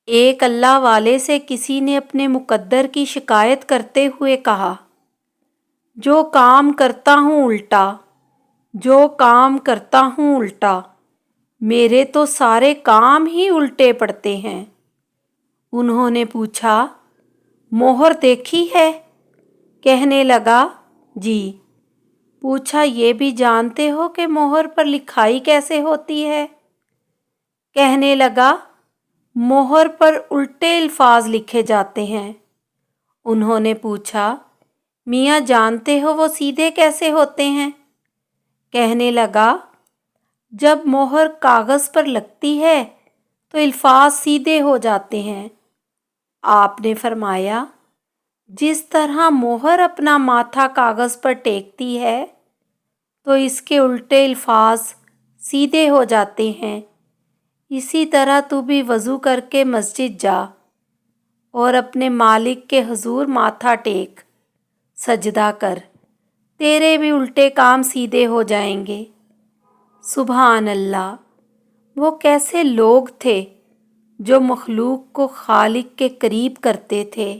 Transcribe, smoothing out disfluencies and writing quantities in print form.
ایک اللہ والے سے کسی نے اپنے مقدر کی شکایت کرتے ہوئے کہا، جو کام کرتا ہوں الٹا، میرے تو سارے کام ہی الٹے پڑتے ہیں۔ انہوں نے پوچھا، مہر دیکھی ہے؟ کہنے لگا، جی۔ پوچھا، یہ بھی جانتے ہو کہ مہر پر لکھائی کیسے ہوتی ہے؟ کہنے لگا، مہر پر الٹے الفاظ لکھے جاتے ہیں۔ انہوں نے پوچھا، میاں جانتے ہو وہ سیدھے کیسے ہوتے ہیں؟ کہنے لگا، جب مہر کاغذ پر لگتی ہے تو الفاظ سیدھے ہو جاتے ہیں۔ آپ نے فرمایا، جس طرح مہر اپنا ماتھا کاغذ پر ٹیکتی ہے تو اس کے الٹے الفاظ سیدھے ہو جاتے ہیں، اسی طرح تو بھی وضو کر کے مسجد جا اور اپنے مالک کے حضور ماتھا ٹیک، سجدہ کر، تیرے بھی الٹے کام سیدھے ہو جائیں گے۔ سبحان اللہ! وہ کیسے لوگ تھے جو مخلوق کو خالق کے قریب کرتے تھے۔